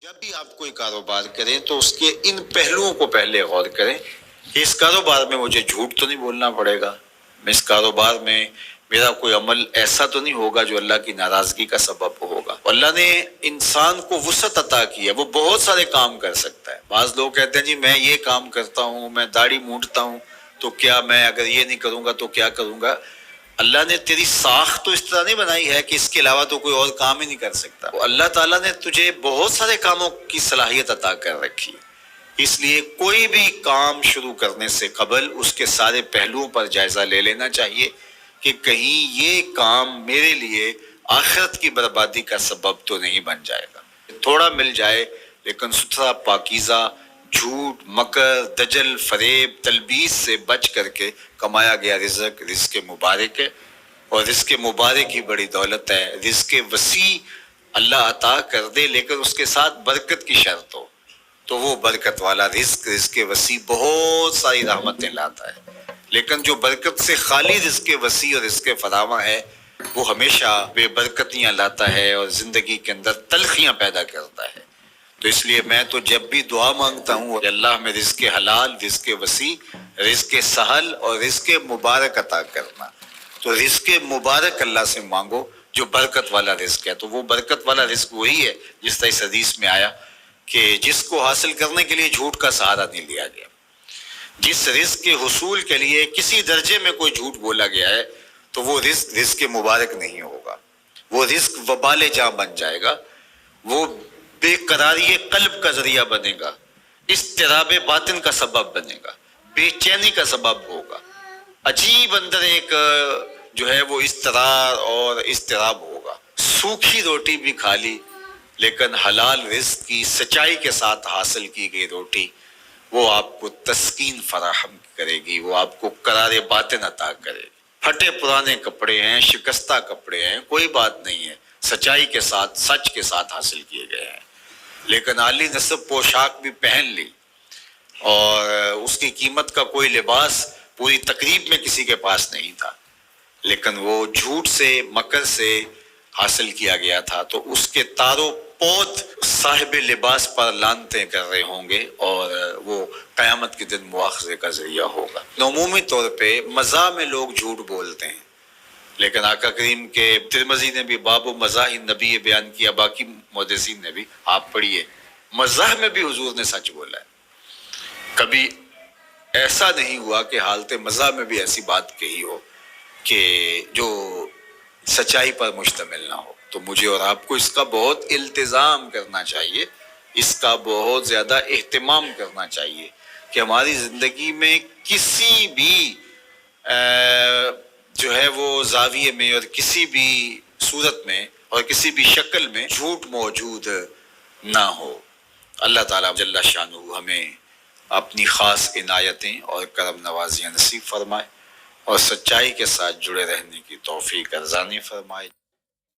جب بھی آپ کوئی کاروبار کریں تو اس کے ان پہلوؤں کو پہلے غور کریں کہ اس کاروبار میں مجھے جھوٹ تو نہیں بولنا پڑے گا، میں اس کاروبار میں میرا کوئی عمل ایسا تو نہیں ہوگا جو اللہ کی ناراضگی کا سبب ہوگا۔ اللہ نے انسان کو وسعت عطا کی ہے، وہ بہت سارے کام کر سکتا ہے۔ بعض لوگ کہتے ہیں جی میں یہ کام کرتا ہوں، میں داڑھی مونڈتا ہوں، تو کیا میں اگر یہ نہیں کروں گا تو کیا کروں گا؟ اللہ نے تیری ساخت تو اس طرح نہیں بنائی ہے کہ اس کے علاوہ تو کوئی اور کام ہی نہیں کر سکتا۔ اللہ تعالیٰ نے تجھے بہت سارے کاموں کی صلاحیت عطا کر رکھی، اس لیے کوئی بھی کام شروع کرنے سے قبل اس کے سارے پہلوؤں پر جائزہ لے لینا چاہیے کہ کہیں یہ کام میرے لیے آخرت کی بربادی کا سبب تو نہیں بن جائے گا۔ تھوڑا مل جائے لیکن ستھرا، پاکیزہ، جھوٹ، مکر، دجل، فریب، تلبیس سے بچ کر کے کمایا گیا رزق مبارک ہے، اور رزق مبارک ہی بڑی دولت ہے۔ رزق وسیع اللہ عطا کر دے لیکن اس کے ساتھ برکت کی شرط ہو، تو وہ برکت والا رزق وسیع بہت ساری رحمتیں لاتا ہے، لیکن جو برکت سے خالی رزق وسیع اور رزق فراواں ہے وہ ہمیشہ بے برکتیاں لاتا ہے اور زندگی کے اندر تلخیاں پیدا کرتا ہے۔ تو اس لیے میں تو جب بھی دعا مانگتا ہوں کہ اللہ میں رزق حلال، رزق وسیع، رزق سہل اور رزق مبارک عطا کرنا۔ تو رزق مبارک اللہ سے مانگو جو برکت والا رزق ہے، تو وہ برکت والا رزق وہی ہے جس طرح اس حدیث میں آیا کہ جس کو حاصل کرنے کے لیے جھوٹ کا سہارا نہیں لیا گیا، جس رزق کے حصول کے لیے کسی درجے میں کوئی جھوٹ بولا گیا ہے تو وہ رزق مبارک نہیں ہوگا، وہ رزق وبال جاں بن جائے گا، وہ بے قراری قلب کا ذریعہ بنے گا، اضطراب باطن کا سبب بنے گا، بے چینی کا سبب ہوگا، عجیب اندر ایک جو ہے وہ اضطرار اور اضطراب ہوگا۔ سوکھی روٹی بھی کھا لی لیکن حلال رزق کی سچائی کے ساتھ حاصل کی گئی روٹی وہ آپ کو تسکین فراہم کرے گی، وہ آپ کو قرار باطن عطا کرے گی۔ پھٹے پرانے کپڑے ہیں، شکستہ کپڑے ہیں، کوئی بات نہیں ہے، سچائی کے ساتھ، سچ کے ساتھ حاصل کیے گئے ہیں، لیکن عالی نصب پوشاک بھی پہن لی اور اس کی قیمت کا کوئی لباس پوری تقریب میں کسی کے پاس نہیں تھا، لیکن وہ جھوٹ سے، مکر سے حاصل کیا گیا تھا، تو اس کے تارو پود صاحب لباس پر لانتیں کر رہے ہوں گے اور وہ قیامت کے دن مواخذے کا ذریعہ ہوگا۔ عمومی طور پہ مزاح میں لوگ جھوٹ بولتے ہیں، لیکن آقا کریم کے ترمذی نے بھی باب و مزاح النبی بیان کیا، باقی محدثین نے بھی، آپ پڑھیے، مزاح میں بھی حضور نے سچ بولا ہے۔ کبھی ایسا نہیں ہوا کہ حالت مزاح میں بھی ایسی بات کہی ہو کہ جو سچائی پر مشتمل نہ ہو۔ تو مجھے اور آپ کو اس کا بہت التزام کرنا چاہیے، اس کا بہت زیادہ اہتمام کرنا چاہیے کہ ہماری زندگی میں کسی بھی جو ہے وہ زاویے میں اور کسی بھی صورت میں اور کسی بھی شکل میں جھوٹ موجود نہ ہو۔ اللہ تعالیٰ جل شانہ ہمیں اپنی خاص عنایتیں اور کرم نوازیاں نصیب فرمائے اور سچائی کے ساتھ جڑے رہنے کی توفیق ارزانی فرمائے۔